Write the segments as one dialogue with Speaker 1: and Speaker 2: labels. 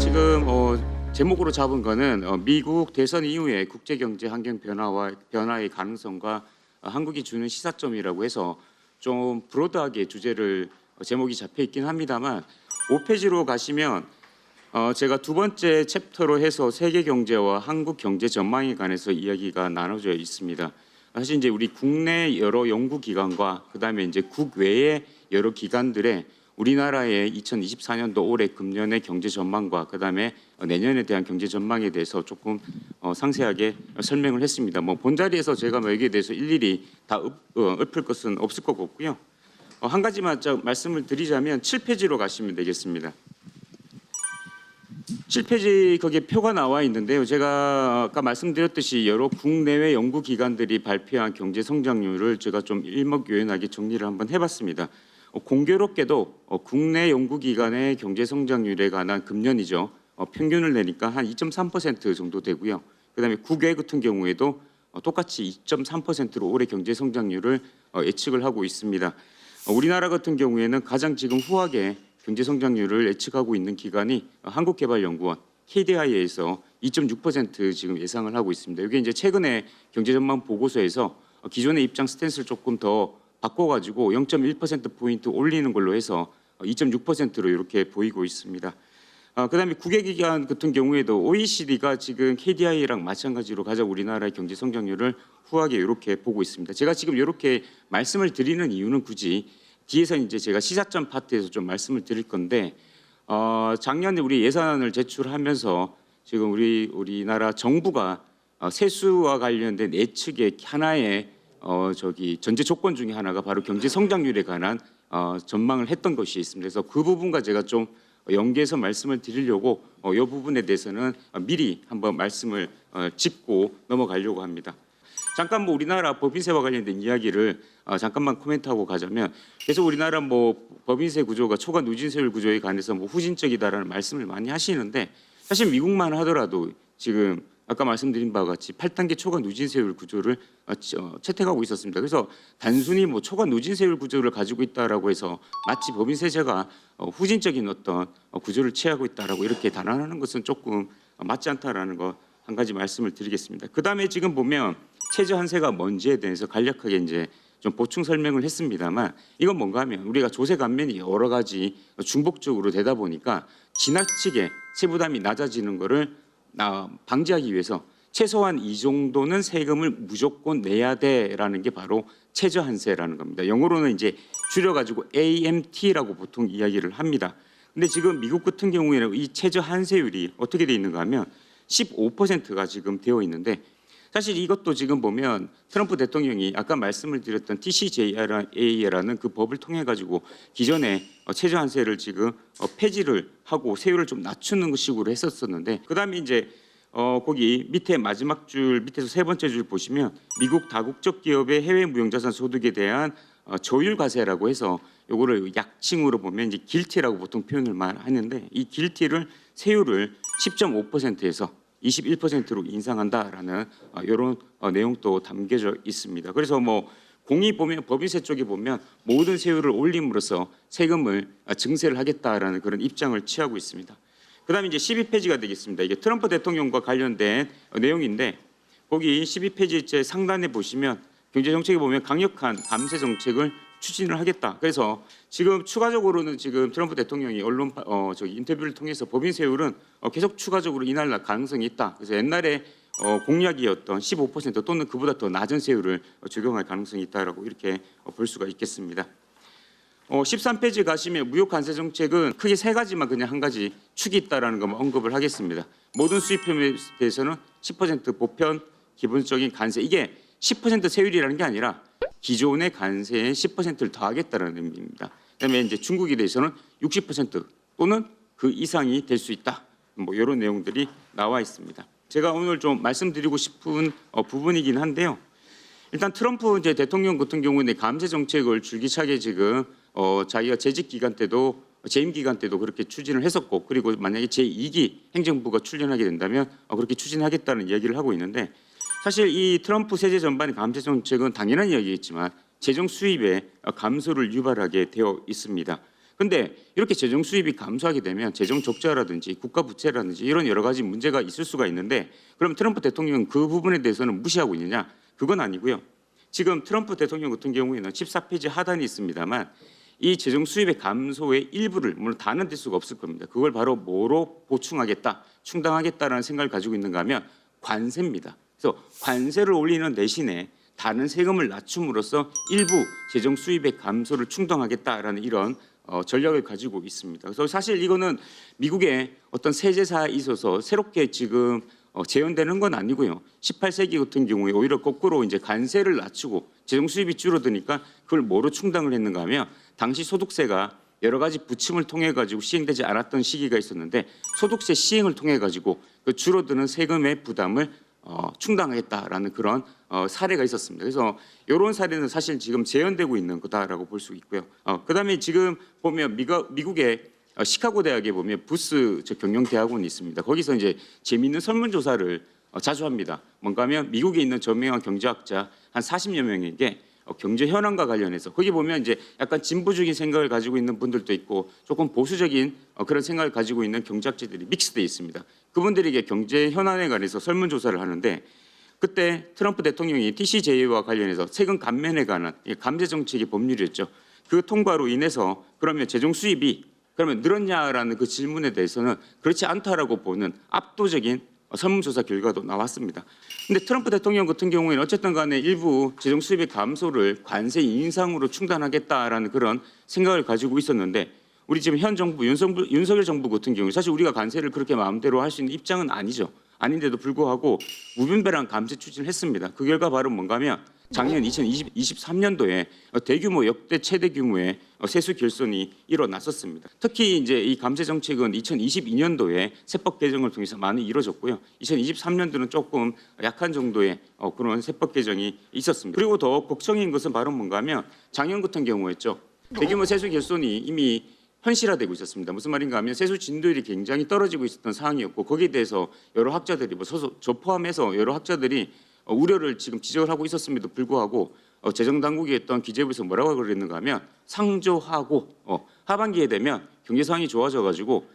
Speaker 1: 지금 제목으로 잡은 거는 미국 대선 이후에 국제 경제 환경 변화의 가능성과 한국이 주는 시사점이라고 해서 좀 브로드하게 주제를 제목이 잡혀 있긴 합니다만 5페이지로 가시면 제가 두 번째 챕터로 해서 세계 경제와 한국 경제 전망에 관해서 이야기가 나눠져 있습니다. 사실 이제 우리 국내 여러 연구 기관과 그다음에 이제 국외의 여러 기관들의 우리나라의 2024년도 올해 금년의 경제 전망과 그다음에 내년에 대한 경제 전망에 대해서 조금 상세하게 설명을 했습니다. 뭐 본자리에서 제가 뭐 여기에 대해서 일일이 다 읊을 것은 없을 것 같고요. 한 가지만 말씀을 드리자면 7페이지로 가시면 되겠습니다. 7페이지 거기에 표가 나와 있는데요. 제가 아까 말씀드렸듯이 여러 국내외 연구기관들이 발표한 경제 성장률을 제가 좀 일목요연하게 정리를 한번 해봤습니다. 공교롭게도 국내 연구기관의 경제 성장률에 관한 금년이죠. 평균을 내니까 한 2.3% 정도 되고요. 그다음에 국외 같은 경우에도 똑같이 2.3%로 올해 경제 성장률을 예측을 하고 있습니다. 우리나라 같은 경우에는 가장 지금 후하게 경제 성장률을 예측하고 있는 기관이 한국개발연구원 KDI에서 2.6% 지금 예상을 하고 있습니다. 이게 이제 최근에 경제전망 보고서에서 기존의 입장 스탠스를 조금 더 바꿔가지고 0.1%포인트 올리는 걸로 해서 2.6%로 이렇게 보이고 있습니다. 그다음에 국외기관 같은 경우에도 OECD가 지금 KDI랑 마찬가지로 가장 우리나라의 경제 성장률을 후하게 이렇게 보고 있습니다. 제가 지금 이렇게 말씀을 드리는 이유는 굳이 뒤에서 이제 제가 시사점 파트에서 좀 말씀을 드릴 건데 작년에 우리 예산을 제출하면서 지금 우리나라 정부가 세수와 관련된 예측의 하나의 전제 조건 중에 하나가 바로 경제 성장률에 관한 전망을 했던 것이 있습니다. 그래서 그 부분과 제가 좀 연계해서 말씀을 드리려고 이 부분에 대해서는 미리 한번 말씀을 짚고 넘어가려고 합니다. 잠깐 뭐 우리나라 법인세와 관련된 이야기를 잠깐만 코멘트하고 가자면 계속 우리나라 뭐 법인세 구조가 초과 누진세율 구조에 관해서 뭐 후진적이다라는 말씀을 많이 하시는데 사실 미국만 하더라도 지금 아까 말씀드린 바와 같이 8단계 초과 누진세율 구조를 채택하고 있었습니다. 그래서 단순히 뭐 초과 누진세율 구조를 가지고 있다라고 해서 마치 법인세제가 후진적인 어떤 구조를 취하고 있다라고 이렇게 단언하는 것은 조금 맞지 않다라는 거 한 가지 말씀을 드리겠습니다. 그다음에 지금 보면 최저한세가 뭔지에 대해서 간략하게 이제 좀 보충 설명을 했습니다만 이건 뭔가 하면 우리가 조세 감면이 여러 가지 중복적으로 되다 보니까 지나치게 세부담이 낮아지는 거를 방지하기 위해서 최소한 이 정도는 세금을 무조건 내야 돼라는 게 바로 최저한세라는 겁니다. 영어로는 이제 줄여가지고 AMT라고 보통 이야기를 합니다. 근데 지금 미국 같은 경우에는 이 최저한세율이 어떻게 돼 있는가 하면 15%가 지금 되어 있는데 사실 이것도 지금 보면 트럼프 대통령이 아까 말씀을 드렸던 TCJA라는 그 법을 통해 가지고 기존에 최저한세를 지금 폐지를 하고 세율을 좀 낮추는 식으로 했었었는데 그다음에 이제 거기 밑에 마지막 줄 밑에서 세 번째 줄 보시면 미국 다국적 기업의 해외 무형자산 소득에 대한 조율 과세라고 해서 요거를 약칭으로 보면 이제 길티라고 보통 표현을 하는데 이 길티를 세율을 10.5%에서 21%로 인상한다라는 이런 내용도 담겨져 있습니다. 그래서 뭐 공이 보면 법인세 쪽에 보면 모든 세율을 올림으로써 세금을 증세를 하겠다라는 그런 입장을 취하고 있습니다. 그다음에 이제 12페이지가 되겠습니다. 이게 트럼프 대통령과 관련된 내용인데 거기 12페이지 상단에 보시면 경제 정책에 보면 강력한 감세 정책을 추진을 하겠다. 그래서 지금 추가적으로는 지금 트럼프 대통령이 언론 인터뷰를 통해서 법인세율은 계속 추가적으로 인할 가능성이 있다. 그래서 옛날에 공약이었던 15% 또는 그보다 더 낮은 세율을 적용할 가능성이 있다라고 이렇게 볼 수가 있겠습니다. 13페이지 가시면 무역 관세 정책은 크게 세 가지만 그냥 한 가지 축이 있다라는 것만 언급을 하겠습니다. 모든 수입품에 대해서는 10% 보편 기본적인 관세 이게 10% 세율이라는 게 아니라 기존의 관세에 10%를 더하겠다는 의미입니다. 그다음에 이제 중국에 대해서는 60% 또는 그 이상이 될 수 있다. 뭐 이런 내용들이 나와 있습니다. 제가 오늘 좀 말씀드리고 싶은 부분이긴 한데요. 일단 트럼프 이제 대통령 같은 경우는 감세 정책을 줄기차게 지금 자기가 재직 기간 때도 재임 기간 때도 그렇게 추진을 했었고 그리고 만약에 제2기 행정부가 출연하게 된다면 그렇게 추진하겠다는 이야기를 하고 있는데 사실 이 트럼프 세제 전반의 감세 정책은 당연한 이야기겠지만 재정 수입에 감소를 유발하게 되어 있습니다. 근데 이렇게 재정 수입이 감소하게 되면 재정 적자라든지 국가 부채라든지 이런 여러 가지 문제가 있을 수가 있는데 그럼 트럼프 대통령은 그 부분에 대해서는 무시하고 있느냐? 그건 아니고요. 지금 트럼프 대통령 같은 경우에는 14페이지 하단이 있습니다만 이 재정 수입의 감소의 일부를 물론 다는 될 수가 없을 겁니다. 그걸 바로 뭐로 보충하겠다, 충당하겠다라는 생각을 가지고 있는가 하면 관세입니다. 그래서 관세를 올리는 대신에 다른 세금을 낮춤으로써 일부 재정 수입의 감소를 충당하겠다라는 이런 전략을 가지고 있습니다. 그래서 사실 이거는 미국의 어떤 세제사에 있어서 새롭게 지금 재현되는 건 아니고요. 18세기 같은 경우에 오히려 거꾸로 이제 관세를 낮추고 재정 수입이 줄어드니까 그걸 뭐로 충당을 했는가 하면 당시 소득세가 여러 가지 부침을 통해 가지고 시행되지 않았던 시기가 있었는데 소득세 시행을 통해 가지고 그 줄어드는 세금의 부담을 충당하겠다라는 그런 사례가 있었습니다. 그래서 이런 사례는 사실 지금 재현되고 있는 거다라고 볼 수 있고요. 그다음에 지금 보면 미국의 시카고 대학에 보면 부스 경영대학원이 있습니다. 거기서 이제 재미있는 설문조사를 자주 합니다. 뭔가 하면 미국에 있는 저명한 경제학자 한 40여 명에게 경제 현황과 관련해서 거기 보면 이제 약간 진보적인 생각을 가지고 있는 분들도 있고 조금 보수적인 그런 생각을 가지고 있는 경제학자들이 믹스되어 있습니다. 그분들에게 경제 현안에 관해서 설문조사를 하는데 그때 트럼프 대통령이 TCJA와 관련해서 세금 감면에 관한 감세 정책의 법률이었죠. 그 통과로 인해서 그러면 재정 수입이 그러면 늘었냐라는 그 질문에 대해서는 그렇지 않다라고 보는 압도적인 설문조사 결과도 나왔습니다. 근데 트럼프 대통령 같은 경우에는 어쨌든 간에 일부 재정 수입의 감소를 관세 인상으로 충당하겠다라는 그런 생각을 가지고 있었는데 우리 지금 현 정부 윤석열 정부 같은 경우 사실 우리가 관세를 그렇게 마음대로 할 수 있는 입장은 아니죠. 아닌데도 불구하고 무분별한 감세 추진을 했습니다. 그 결과 바로 뭔가 하면 작년 2023년도에 대규모 역대 최대 규모의 세수 결손이 일어났었습니다. 특히 이제 이 감세 정책은 2022년도에 세법 개정을 통해서 많이 이루어졌고요. 2023년도는 조금 약한 정도의 그런 세법 개정이 있었습니다. 그리고 더 걱정인 것은 바로 뭔가 하면 작년 같은 경우였죠. 대규모 세수 결손이 이미 현실화되고 있었습니다. 무슨 말인가 하면 세수 진도율이 굉장히 떨어지고 있었던 상황이었고 거기에 대해서 여러 학자들이 저 포함해서 여러 학자들이 우려를 지금 지적을 하고 있었음에도 불구하고 재정당국이 했던 기재부에서 뭐라고 그랬는가 하면 상조하고 하반기에 되면 경제 상황이 좋아져 가지고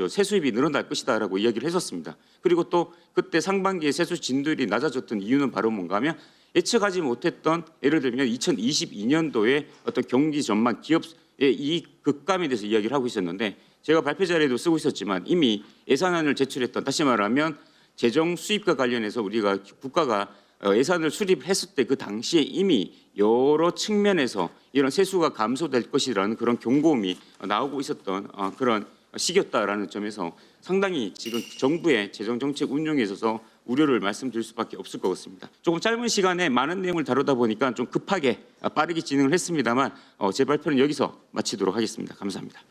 Speaker 1: 세수입이 늘어날 것이다라고 이야기를 했었습니다. 그리고 또 그때 상반기에 세수 진도율이 낮아졌던 이유는 바로 뭔가 하면 예측하지 못했던 예를 들면 2022년도에 어떤 경기 전망 기업의 이익 급감에 대해서 이야기를 하고 있었는데 제가 발표 자료에도 쓰고 있었지만 이미 예산안을 제출했던 다시 말하면 재정 수입과 관련해서 우리가 국가가 예산을 수립했을 때 그 당시에 이미 여러 측면에서 이런 세수가 감소될 것이라는 그런 경고음이 나오고 있었던 그런 시기였다라는 점에서 상당히 지금 정부의 재정 정책 운용에 있어서 우려를 말씀드릴 수밖에 없을 것 같습니다. 조금 짧은 시간에 많은 내용을 다루다 보니까 좀 급하게 빠르게 진행을 했습니다만 제 발표는 여기서 마치도록 하겠습니다. 감사합니다.